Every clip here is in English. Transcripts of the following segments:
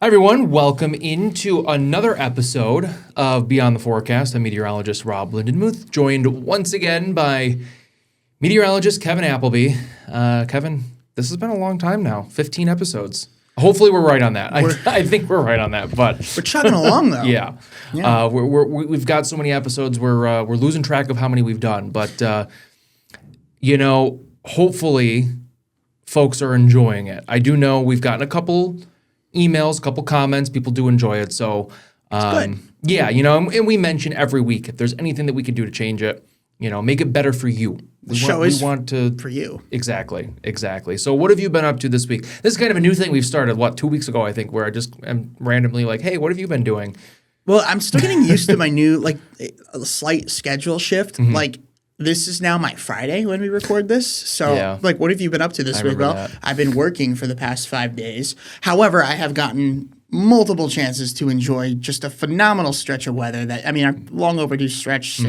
Hi, everyone. Welcome into another episode of Beyond the Forecast. I'm meteorologist Rob Lindenmuth, joined once again by meteorologist Kevin Appleby. Kevin, this has been a long time now, 15 episodes. Hopefully we're right on that. I think we're right on that, but we're chugging along though. Yeah. We've got so many episodes. We're losing track of how many we've done, but hopefully folks are enjoying it. I do know we've gotten a couple emails, a couple comments. People do enjoy it. So, good. Yeah, and we mention every week if there's anything that we can do to change it, make it better for you. We want to for you. Exactly. So what have you been up to this week? This is kind of a new thing we've started, 2 weeks ago, I think, where I just am randomly like, hey, what have you been doing? Well, I'm still getting used to my new, a slight schedule shift. Mm-hmm. This is now my Friday when we record this. So, what have you been up to this week? Well, I've been working for the past 5 days. However, I have gotten multiple chances to enjoy just a phenomenal stretch of weather a long overdue stretch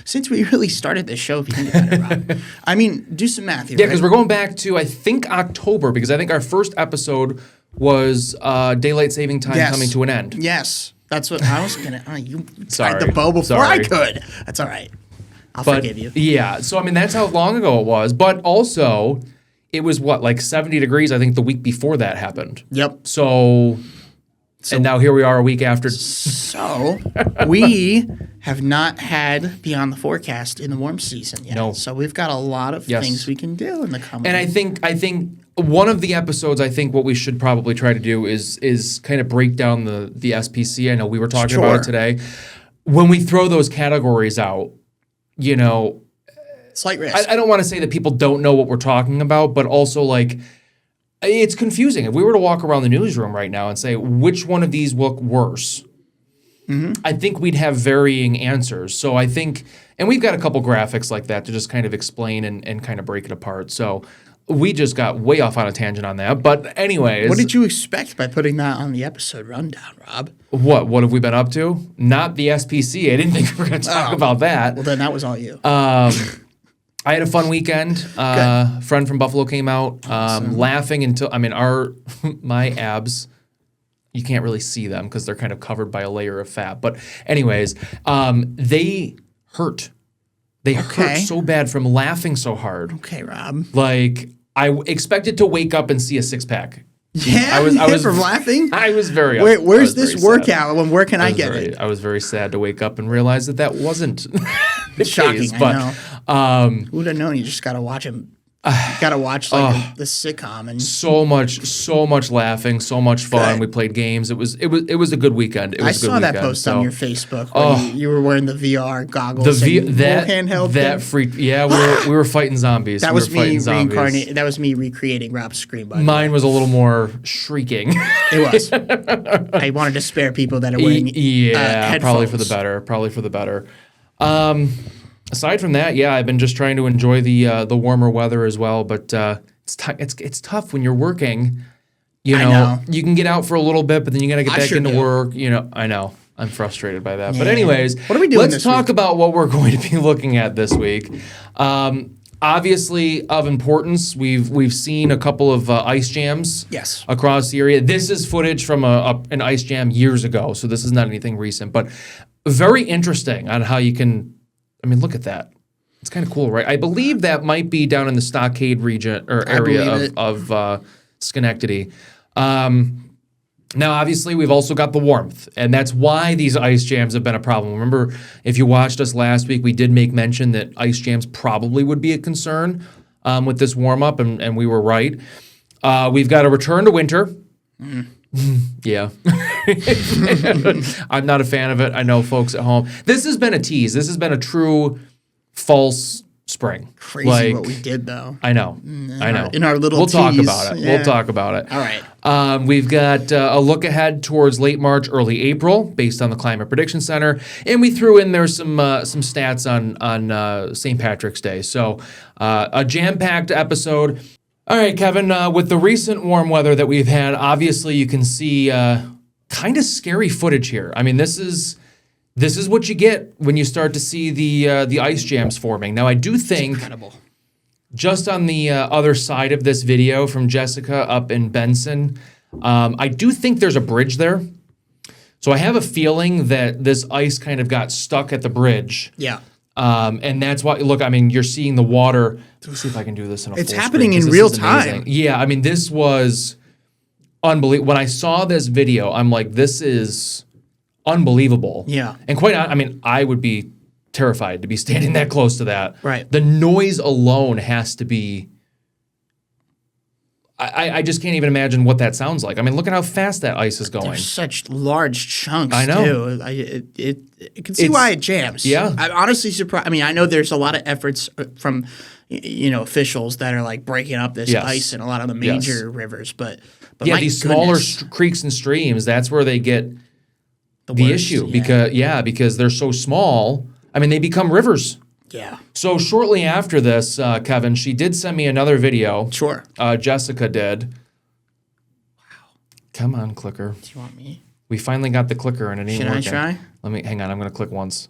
since we really started this show, if you think about it, Rob. Do some math here. Yeah, because we're going back to, I think, October, because I think our first episode was daylight saving time coming to an end. Yes. That's what I was going to... you Sorry. tied the bow before I could. That's all right. I'll forgive you. Yeah. So, that's how long ago it was. But also, it was 70 degrees, I think, the week before that happened. Yep. So and now here we are a week after. So, we have not had Beyond the Forecast in the warm season yet. No. So, we've got a lot of things we can do in the coming. And I think one of the episodes, what we should probably try to do is kind of break down the SPC. I know we were talking about it today. When we throw those categories out, slight risk. I don't want to say that people don't know what we're talking about, but also it's confusing. If we were to walk around the newsroom right now and say, which one of these look worse? I think we'd have varying answers. So I think, and we've got a couple graphics like that to just kind of explain and kind of break it apart. So we just got way off on a tangent on that. But anyways. What did you expect by putting that on the episode rundown, Rob? What have we been up to? Not the SPC. I didn't think we were going to talk about that. Well, then that was all you. I had a fun weekend. A friend from Buffalo came out, laughing until, my abs, you can't really see them because they're kind of covered by a layer of fat. But anyways, they hurt. They hurt so bad from laughing so hard. Okay, Rob. I expected to wake up and see a six-pack. Yeah, I was from laughing. I was very. Where's this workout? Where can I get it? I was very sad to wake up and realize that wasn't the shocking. case. But who would have known? You just gotta watch him. You gotta watch the sitcom and so much laughing, so much fun. Good. We played games. It was a good weekend. I saw that post on your Facebook where you were wearing the VR goggles. That handheld. That freaked. Yeah, we were fighting zombies. That was me reincarnating. That was me recreating Rob's scream. Mine was a little more shrieking. It was. I wanted to spare people that are wearing headphones. Probably for the better. Aside from that, I've been just trying to enjoy the warmer weather as well. But it's tough when you're working. I know. You can get out for a little bit, but then you got to get back into work. I know. I'm frustrated by that. Yeah. But anyways, what are we doing let's talk about what we're going to be looking at this week. Obviously, of importance, we've seen a couple of ice jams across the area. This is footage from an ice jam years ago, so this is not anything recent. But very interesting on how you can... look at that. It's kind of cool, right? I believe that might be down in the Stockade region or area of Schenectady. Now, obviously, we've also got the warmth, and that's why these ice jams have been a problem. Remember, if you watched us last week, we did make mention that ice jams probably would be a concern with this warm-up, and we were right. We've got a return to winter. Yeah. I'm not a fan of it. I know folks at home. This has been a tease. This has been a true false spring. Crazy what we did, though. I know. In our little tease. Talk about it. Yeah. We'll talk about it. All right. We've got a look ahead towards late March, early April, based on the Climate Prediction Center. And we threw in there some stats on St. Patrick's Day. So a jam-packed episode. All right, Kevin, with the recent warm weather that we've had, obviously you can see kind of scary footage here. This is what you get when you start to see the ice jams forming. Now, I do think, just on the other side of this video from Jessica up in Benson, I do think there's a bridge there. So I have a feeling that this ice kind of got stuck at the bridge. Yeah. And that's why, look, I mean, you're seeing the water. Let's see if I can do this in a full screen. It's happening in real time. Yeah, I mean, this was unbelievable. When I saw this video, I'm like, this is unbelievable. Yeah. And I mean, I would be terrified to be standing that close to that. Right. The noise alone has to be... I just can't even imagine what that sounds like. I mean, look at how fast that ice is going. There's such large chunks, I know. too. I can see why it jams. Yeah. I'm honestly surprised. I mean, I know there's a lot of efforts from, officials that are like breaking up this ice in a lot of the major rivers, but yeah, my these goodness. smaller creeks and streams, that's where they get the issue because they're so small. I mean, they become rivers. Yeah. So shortly after this, Kevin, she did send me another video. Sure. Jessica did. Wow. Come on, clicker. Do you want me? We finally got the clicker and it ain't working. Should I try? Hang on, I'm going to click once.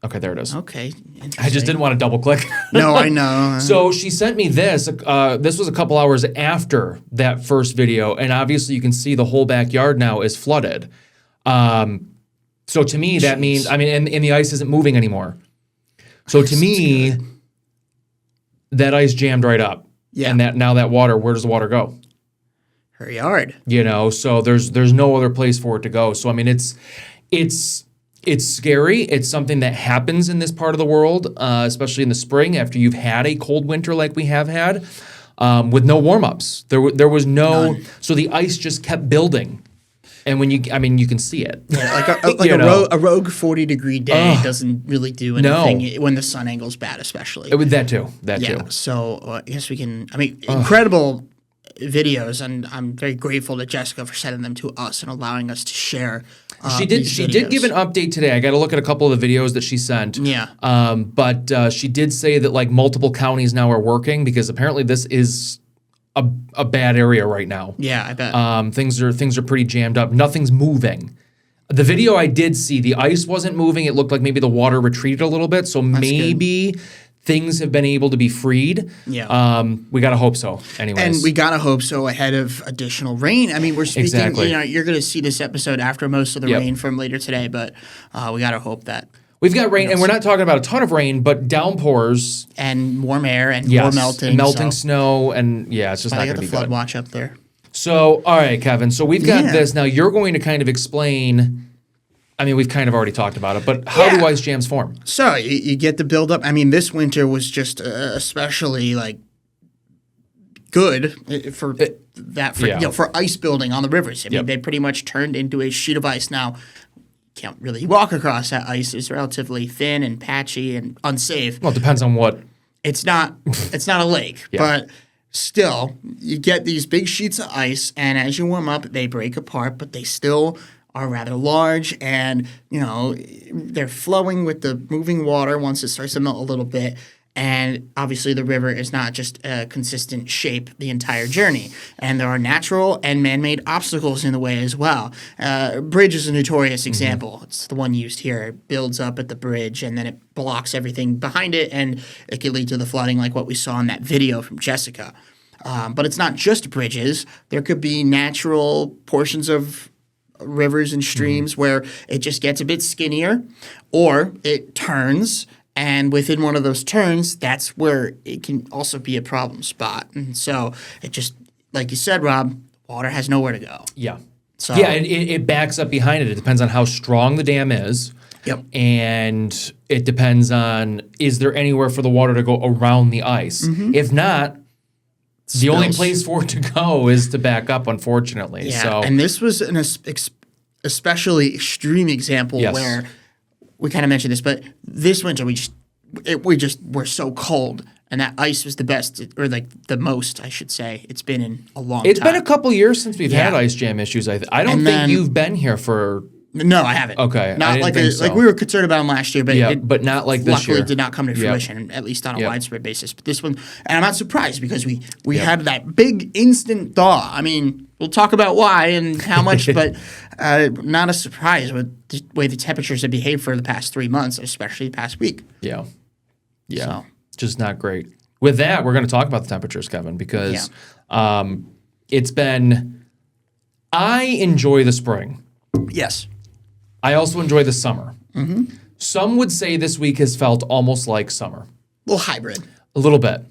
Okay, there it is. Okay. I just didn't want to double click. No, I know. So she sent me this. This was a couple hours after that first video, and obviously you can see the whole backyard now is flooded. So to me, that means, I mean, and the ice isn't moving anymore. So to me, that ice jammed right up. Yeah. And now that water, where does the water go? Her yard. So there's no other place for it to go. So I mean, it's scary. It's something that happens in this part of the world, especially in the spring after you've had a cold winter like we have had, with no warm-ups. There was no. None. So the ice just kept building. And you can see it. Yeah, a rogue 40-degree day doesn't really do anything when the sun angle's bad, especially. That too. Too. So I guess we can. I mean, incredible videos, and I'm very grateful to Jessica for sending them to us and allowing us to share. She did give an update today. I got to look at a couple of the videos that she sent. Yeah. But she did say that like multiple counties now are working because apparently this is a bad area right now. Yeah, I bet. Things are pretty jammed up. Nothing's moving. The video I did see, the ice wasn't moving. It looked like maybe the water retreated a little bit. So maybe things have been able to be freed. Yeah. We gotta hope so. Anyways. And we gotta hope so ahead of additional rain. I mean, we're speaking. Exactly. You're gonna see this episode after most of the rain from later today, but we gotta hope that. We've got rain, and we're not talking about a ton of rain, but downpours. And warm air and more melting. And melting snow, and it's just not going to be good. I got the flood watch up there. So, all right, Kevin. So we've got this. Now you're going to kind of explain, I mean, we've kind of already talked about it, but how do ice jams form? So you get the buildup. I mean, this winter was just especially good for for ice building on the rivers. I mean, they pretty much turned into a sheet of ice. Now, can't really walk across that ice. It's relatively thin and patchy and unsafe. Well, it depends on what. It's not a lake, but still, you get these big sheets of ice, and as you warm up, they break apart, but they still are rather large, and they're flowing with the moving water once it starts to melt a little bit. And obviously, the river is not just a consistent shape the entire journey. And there are natural and man-made obstacles in the way as well. Bridge is a notorious example. It's the one used here. It builds up at the bridge, and then it blocks everything behind it, and it can lead to the flooding like what we saw in that video from Jessica. But it's not just bridges. There could be natural portions of rivers and streams where it just gets a bit skinnier, or it turns. And within one of those turns, that's where it can also be a problem spot. And so it just, like you said, Rob, water has nowhere to go. Yeah. So it backs up behind it. It depends on how strong the dam is. Yep. And it depends on, is there anywhere for the water to go around the ice? If not, the only place for it to go is to back up, unfortunately. Yeah. So. And this was an especially extreme example where we kind of mentioned this, but this winter we just were so cold, and that ice was the best, or the most, I should say, it's been in a long time. It's been a couple years since we've had ice jam issues. I don't think you've been here for. No, I haven't. Okay, not like we were concerned about them last year, but but not like this year. Luckily, did not come to fruition, at least on a widespread basis. But this one, and I'm not surprised because we had that big instant thaw. I mean, we'll talk about why and how much, but not a surprise with the way the temperatures have behaved for the past 3 months, especially the past week. Yeah, so. Just not great. With that, we're going to talk about the temperatures, Kevin, because it's been I enjoy the spring. Yes. I also enjoy the summer. Mm-hmm. Some would say this week has felt almost like summer. A little hybrid. A little bit.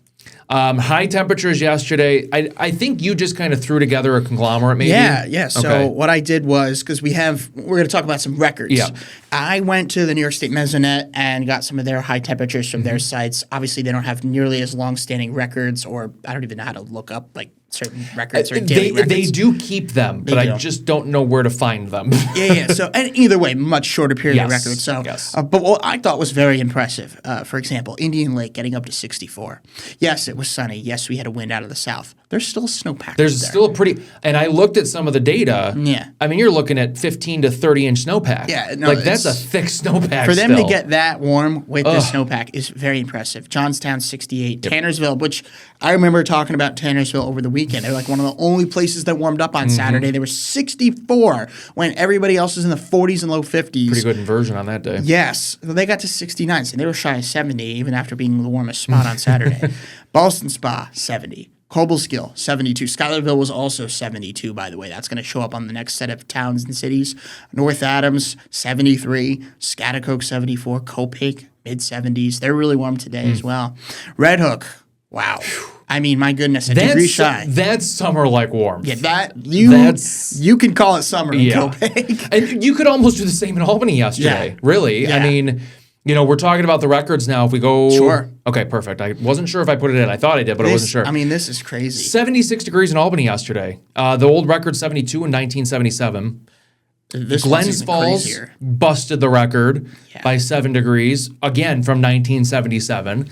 High temperatures yesterday. I think you just kind of threw together a conglomerate, maybe. Yeah. So what I did was, because we're going to talk about some records. Yeah. I went to the New York State Mesonet and got some of their high temperatures from their sites. Obviously, they don't have nearly as long-standing records, or I don't even know how to look up like certain records or daily records. They do keep them, but I just don't know where to find them. Yeah. So, and either way, much shorter period of records. So, but what I thought was very impressive, for example, Indian Lake getting up to 64. Yes, it was sunny. Yes, we had a wind out of the south. There's still snowpack. There's still a pretty, and I looked at some of the data. Yeah. I mean, you're looking at 15 to 30 inch snowpack. Yeah. No, like that's a thick snowpack. For them to get that warm with the snowpack is very impressive. Johnstown 68, Tannersville, which I remember talking about Tannersville over the weekend. They're like one of the only places that warmed up on Saturday. They were 64 when everybody else was in the 40s and low 50s. Pretty good inversion on that day. Yes. So they got to 69. So they were shy of 70 even after being the warmest spot on Saturday. Boston Spa, 70. Cobleskill, 72. Schuylerville was also 72, by the way. That's going to show up on the next set of towns and cities. North Adams, 73. Schaghticoke, 74. Copiague, mid-70s. They're really warm today as well. Red Hook, wow. I mean, my goodness, a degree shy. That's summer-like warmth. Yeah, you can call it summer in Copiague. And you could almost do the same in Albany yesterday, really. Yeah. I mean, we're talking about the records now. If we go... Sure. Okay, perfect. I wasn't sure if I put it in. I thought I did, but I wasn't sure. I mean, this is crazy. 76 degrees in Albany yesterday. The old record, 72 in 1977. Glens Falls busted the record by 7 degrees, again from 1977.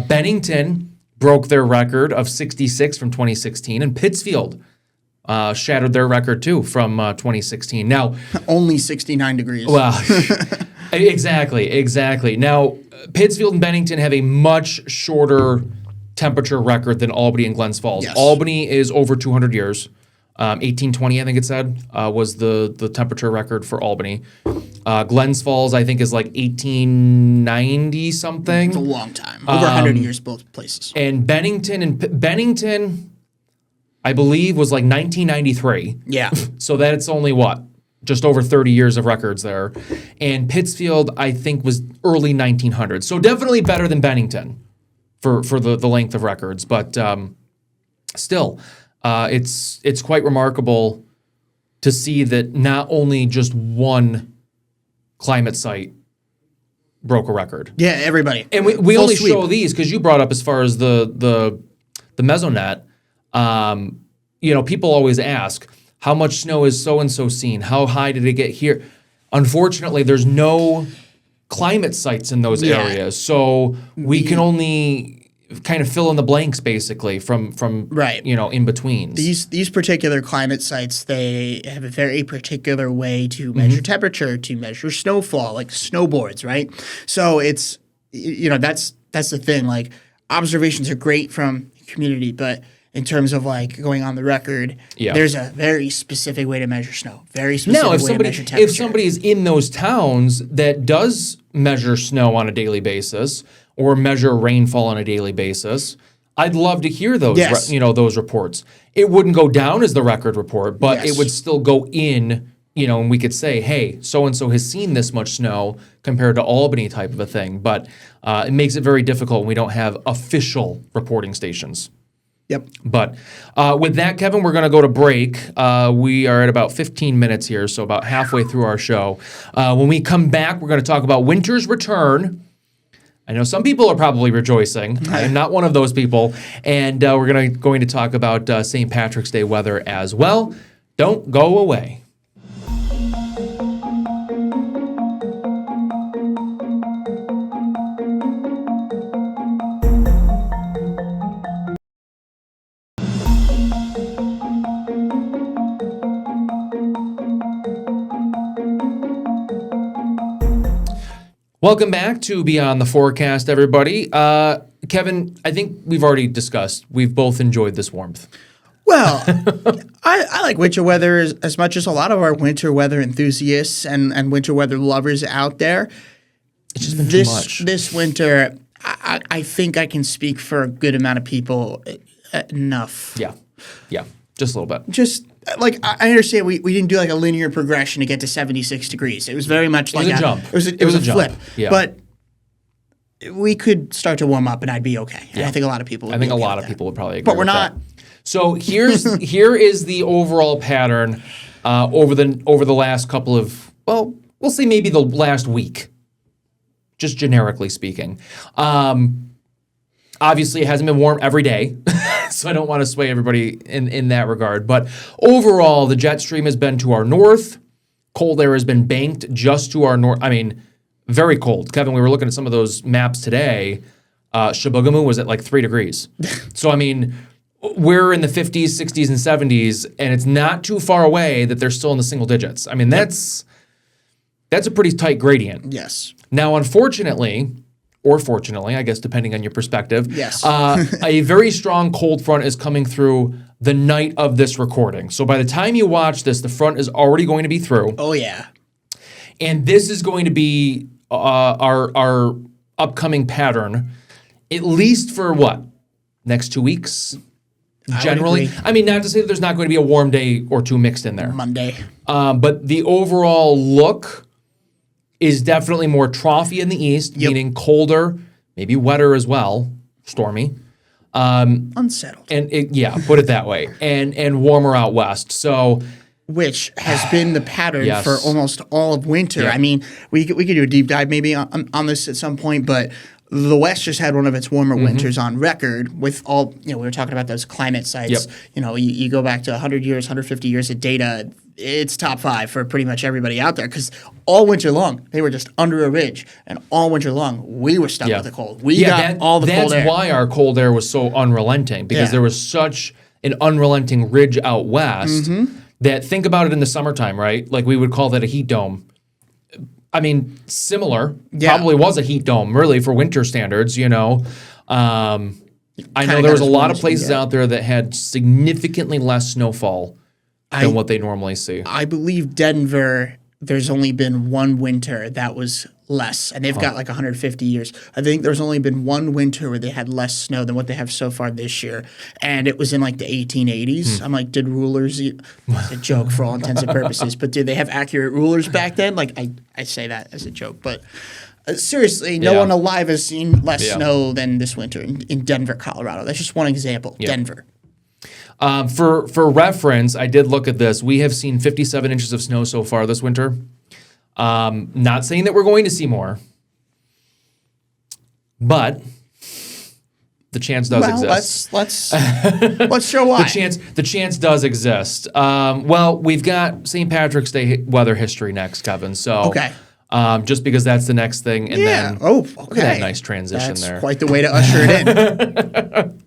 Bennington broke their record of 66 from 2016, and Pittsfield shattered their record too from 2016. Now, only 69 degrees. Well, exactly. Now, Pittsfield and Bennington have a much shorter temperature record than Albany and Glens Falls. Yes. Albany is over 200 years. 1820, I think it said, was the temperature record for Albany. Glens Falls, I think, is like 1890 something. It's a long time. Over 100 years, both places. And Bennington, I believe, was like 1993. Yeah. So that's only what? Just over 30 years of records there. And Pittsfield, I think, was early 1900s. So definitely better than Bennington for the length of records. But still... It's quite remarkable to see that not only just one climate site broke a record. Yeah, everybody. And we only show these because you brought up as far as the Mesonet. People always ask, how much snow is so-and-so seen? How high did it get here? Unfortunately, there's no climate sites in those areas. So we can only... kind of fill in the blanks basically from in between. These particular climate sites, they have a very particular way to measure temperature, to measure snowfall, like snowboards, right? So it's that's the thing. Like observations are great from community, but in terms of like going on the record, there's a very specific way to measure snow. Very specific way to measure temperature. If somebody is in those towns that does measure snow on a daily basis or measure rainfall on a daily basis, I'd love to hear those those reports. It wouldn't go down as the record report, but it would still go in, and we could say, hey, so-and-so has seen this much snow compared to Albany type of a thing. But it makes it very difficult when we don't have official reporting stations. Yep. But with that, Kevin, we're going to go to break. We are at about 15 minutes here, so about halfway through our show. When we come back, we're going to talk about winter's return. I know some people are probably rejoicing. I am not one of those people. And we're going to talk about St. Patrick's Day weather as well. Don't go away. Welcome back to Beyond the Forecast, everybody. Kevin, I think we've already discussed, we've both enjoyed this warmth. Well, I like winter weather as much as a lot of our winter weather enthusiasts and winter weather lovers out there. It's just been too much. This winter, I think I can speak for a good amount of people enough. Yeah. Just a little bit. Just like I understand we didn't do like a linear progression to get to 76 degrees. It was very much like a jump. It was a jump. flip. Yeah. But we could start to warm up and I'd be okay. Yeah. And I think a lot of people would a lot of people would probably agree. But we're not. That. So here is the overall pattern over the last couple of, well, we'll say maybe the last week, just generically speaking. Obviously, it hasn't been warm every day, so I don't want to sway everybody in that regard. But overall, the jet stream has been to our north. Cold air has been banked just to our north. I mean, very cold. Kevin, we were looking at some of those maps today. Shebogamu was at like 3 degrees. So, I mean, we're in the 50s, 60s, and 70s, and it's not too far away that they're still in the single digits. I mean, that's a pretty tight gradient. Yes. Now, unfortunately, or fortunately, I guess depending on your perspective, yes. A very strong cold front is coming through the night of this recording. So by the time you watch this, the front is already going to be through. Oh, yeah. And this is going to be our upcoming pattern, at least for what? Next 2 weeks? Generally. I mean, not to say that there's not going to be a warm day or two mixed in there. Monday. But the overall look is definitely more troughy in the east, meaning colder, maybe wetter as well, stormy. Unsettled. And put it that way. And warmer out west. So, which has been the pattern yes. for almost all of winter. Yep. I mean, we could do a deep dive maybe on this at some point, but the West just had one of its warmer winters on record with all, we were talking about those climate sites. Yep. You go back to 100 years, 150 years of data, it's top 5 for pretty much everybody out there because all winter long, they were just under a ridge. And all winter long, we were stuck with the cold. We got all the cold air. That's why our cold air was so unrelenting because there was such an unrelenting ridge out west that, think about it in the summertime, right? Like we would call that a heat dome. I mean, similar. Probably was a heat dome, really, for winter standards, I know there was a lot of places out there that had significantly less snowfall than what they normally see. I believe Denver, there's only been one winter that was less, and they've got like 150 years. I think there's only been one winter where they had less snow than what they have so far this year, and it was in like the 1880s. I'm like, did rulers it's a joke for all intents and purposes, but did they have accurate rulers back then? Like, I say that as a joke, but seriously, no one alive has seen less snow than this winter in Denver, Colorado. That's just one example, Denver. For reference, I did look at this. We have seen 57 inches of snow so far this winter. Not saying that we're going to see more, but the chance does exist. Let's show why. The chance does exist. Well, we've got St. Patrick's Day weather history next, Kevin. So just because that's the next thing, and then look at that nice transition there. That's quite the way to usher it in.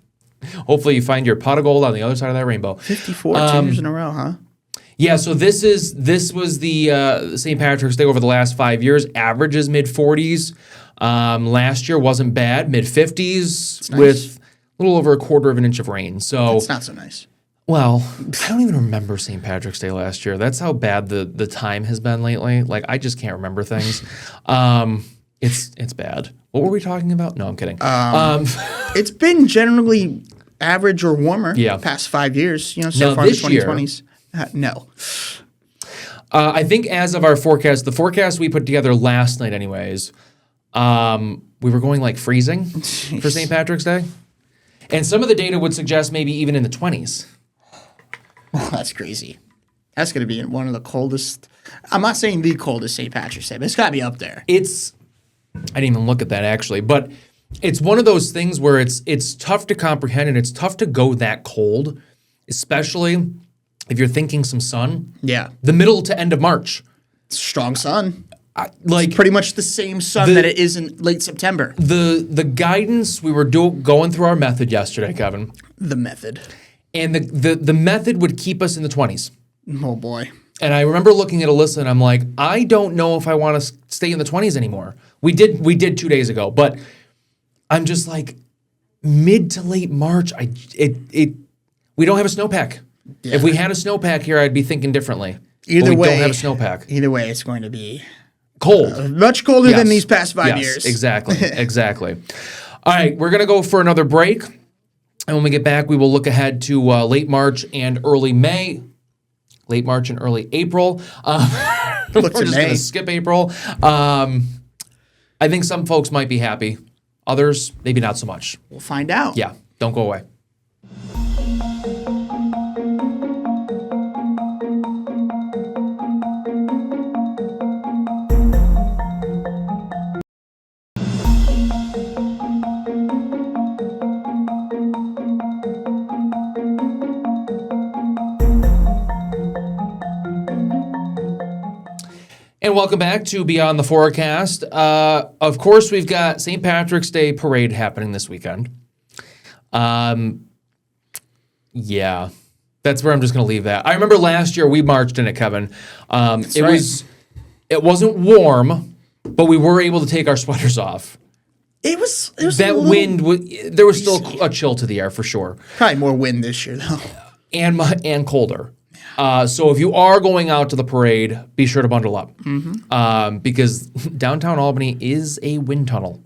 Hopefully you find your pot of gold on the other side of that rainbow. 54 years in a row, huh? Yeah, so this was the St. Patrick's Day over the last 5 years. Averages mid-40s. Last year wasn't bad, mid-50s with a little over a quarter of an inch of rain. So it's not so nice. Well, I don't even remember St. Patrick's Day last year. That's how bad the time has been lately. Like, I just can't remember things. It's bad. What were we talking about? No, I'm kidding. It's been generally average or warmer the past 5 years. So far in the 2020s. No. I think as of our forecast, the forecast we put together last night anyways, we were going like freezing for St. Patrick's Day. And some of the data would suggest maybe even in the 20s. Oh, that's crazy. That's going to be one of the coldest. I'm not saying the coldest St. Patrick's Day, but it's got to be up there. I didn't even look at that actually, but it's one of those things where it's tough to comprehend and it's tough to go that cold, especially if you're thinking some sun. Yeah. The middle to end of March. Strong sun. It's pretty much the same sun that it is in late September. The guidance, we were going through our method yesterday, Kevin. The method. And the method would keep us in the 20s. Oh, boy. And I remember looking at Alyssa and I'm like, I don't know if I want to stay in the 20s anymore. We did 2 days ago, but I'm just like, mid to late March, we don't have a snowpack. Yeah. If we had a snowpack here, I'd be thinking differently. Either way, we don't have a snowpack. Either way, it's going to be cold. Much colder than these past 5 years. Exactly. All right, we're going to go for another break. And when we get back, we will look ahead to late March and early May. Late March and early April. We're just going to skip April. I think some folks might be happy. Others, maybe not so much. We'll find out. Yeah, don't go away. And welcome back to Beyond the Forecast. Of course, we've got St. Patrick's Day parade happening this weekend. Yeah, that's where I'm just going to leave that. I remember last year we marched in it, Kevin. It wasn't warm, but we were able to take our sweaters off. It was that wind. There was still a chill to the air for sure. Probably more wind this year though, and colder. So if you are going out to the parade, be sure to bundle up because downtown Albany is a wind tunnel.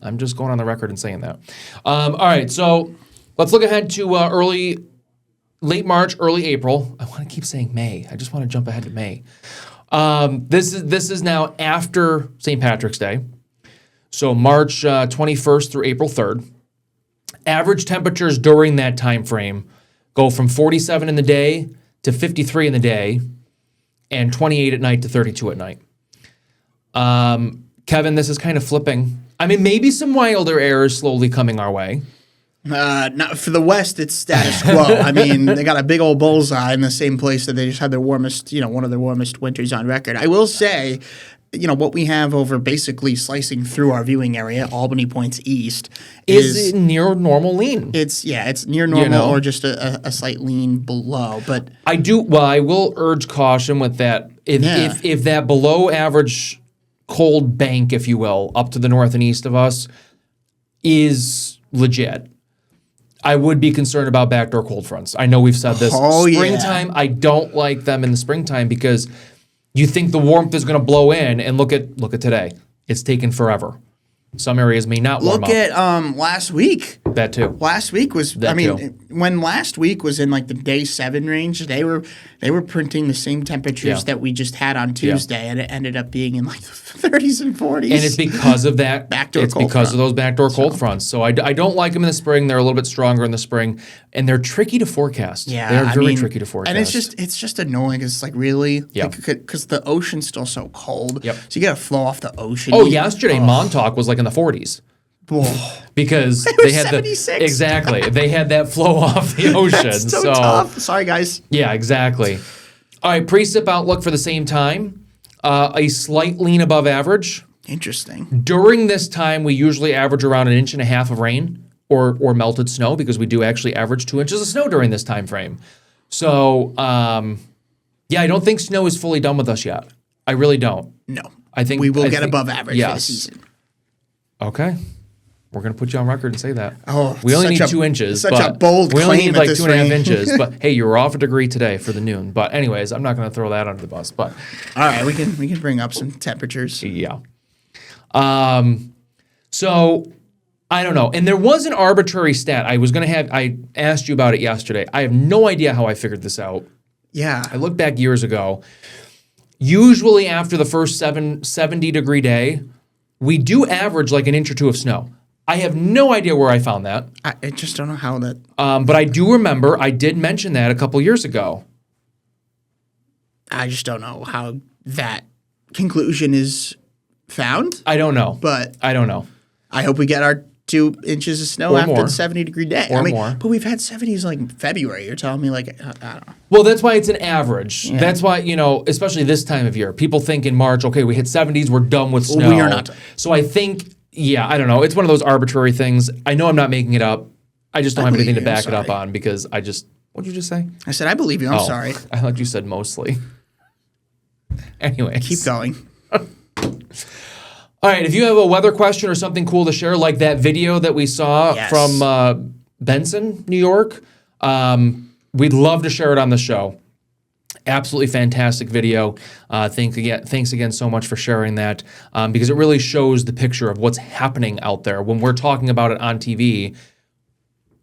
I'm just going on the record and saying that. All right, so let's look ahead to late March, early April. I want to keep saying May. I just want to jump ahead to May. This is now after St. Patrick's Day, so March 21st through April 3rd. Average temperatures during that time frame go from 47 in the day to 53 in the day, and 28 at night to 32 at night. Kevin, this is kind of flipping. I mean, maybe some wilder air is slowly coming our way. Not for the West, it's status quo. I mean, they got a big old bullseye in the same place that they just had their warmest, one of their warmest winters on record. I will say, what we have over basically slicing through our viewing area, Albany points east, is near normal lean. It's near normal or just a slight lean below. But I will urge caution with that. If that below average cold bank, if you will, up to the north and east of us is legit, I would be concerned about backdoor cold fronts. I know we've said this. Springtime, I don't like them in the springtime because you think the warmth is going to blow in, and look at today. It's taken forever. Some areas may not warm up. Look at last week. That too. Last week was. When last week was in like the day 7 range, they were printing the same temperatures that we just had on Tuesday, and it ended up being in like the 30s and 40s. And it's because of that backdoor. It's because of those backdoor cold fronts. So I don't like them in the spring. They're a little bit stronger in the spring, and they're tricky to forecast. Yeah, they're very tricky to forecast. And it's just annoying. It's like really, because the ocean's still so cold. Yep. So you got to flow off the ocean. Oh, yesterday Montauk was like in the 40s. Because they had 76. Exactly. They had that flow off the ocean. That's so tough. Sorry, guys. Yeah, exactly. All right, pre-sip outlook for the same time. A slight lean above average. Interesting. During this time, we usually average around 1.5 inches of rain or melted snow because we do actually average 2 inches of snow during this time frame. So, I don't think snow is fully done with us yet. I really don't. No. I think we will get above average for the season. Okay. We're going to put you on record and say that. Oh, we only need 2 inches. Such a bold claim. We only need like 2.5 range. inches. But hey, you were off a degree today for the noon. But anyways, I'm not going to throw that under the bus. But all right, we can bring up some temperatures. Yeah. So I don't know. And there was an arbitrary stat. I asked you about it yesterday. I have no idea how I figured this out. Yeah. I looked back years ago. Usually after the first 70-degree day, we do average like 1 inch or 2 of snow. I have no idea where I found that. I just don't know how that. But I do remember I did mention that a couple years ago. I just don't know how that conclusion is found. I don't know. But I don't know. I hope we get our 2 inches of snow after the 70-degree day. More. But we've had 70s like February. You're telling me like, I don't know. Well, that's why it's an average. Yeah. That's why, especially this time of year, people think in March, okay, we hit 70s, we're done with snow. We are not done. So I think, I don't know. It's one of those arbitrary things. I know I'm not making it up. I just don't have anything to back it up on because what'd you just say? I said, I believe you. I'm sorry. I thought you said mostly. Anyway. Keep going. All right, if you have a weather question or something cool to share, like that video that we saw from Benson, New York, we'd love to share it on the show. Absolutely fantastic video. Thanks again so much for sharing that because it really shows the picture of what's happening out there. When we're talking about it on TV,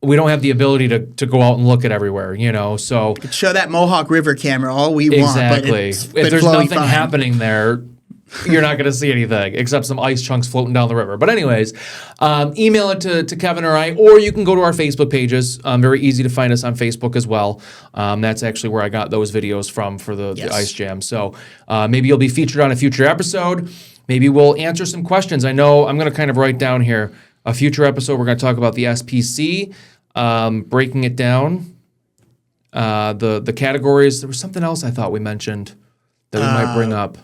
we don't have the ability to go out and look at everywhere, so. We could show that Mohawk River camera all we want, but if there's nothing happening there, you're not going to see anything except some ice chunks floating down the river. But anyways, email it to Kevin or I, or you can go to our Facebook pages. Very easy to find us on Facebook as well. That's actually where I got those videos from for the Ice Jam. So maybe you'll be featured on a future episode. Maybe we'll answer some questions. I know I'm going to kind of write down here a future episode. We're going to talk about the SPC, breaking it down, the categories. There was something else I thought we mentioned that we might bring up.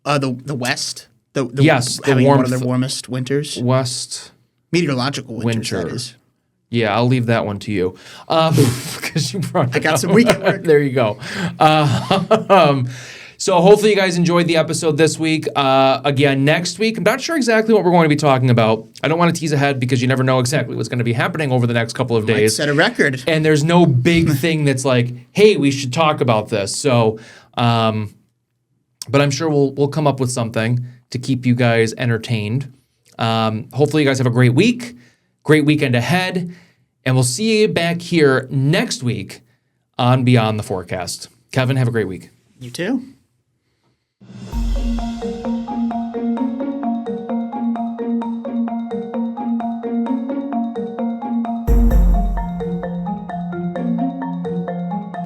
The West. Yes, having one of the warmest winters. West. Meteorological winters, that is. Yeah, I'll leave that one to you. Because you brought it I got some weekend work. There you go. So hopefully you guys enjoyed the episode this week. Again, next week, I'm not sure exactly what we're going to be talking about. I don't want to tease ahead because you never know exactly what's going to be happening over the next couple of days. Might set a record. And there's no big thing that's like, hey, we should talk about this. So, but I'm sure we'll come up with something to keep you guys entertained. Hopefully you guys have a great week, great weekend ahead, and we'll see you back here next week on Beyond the Forecast. Kevin, have a great week. You too.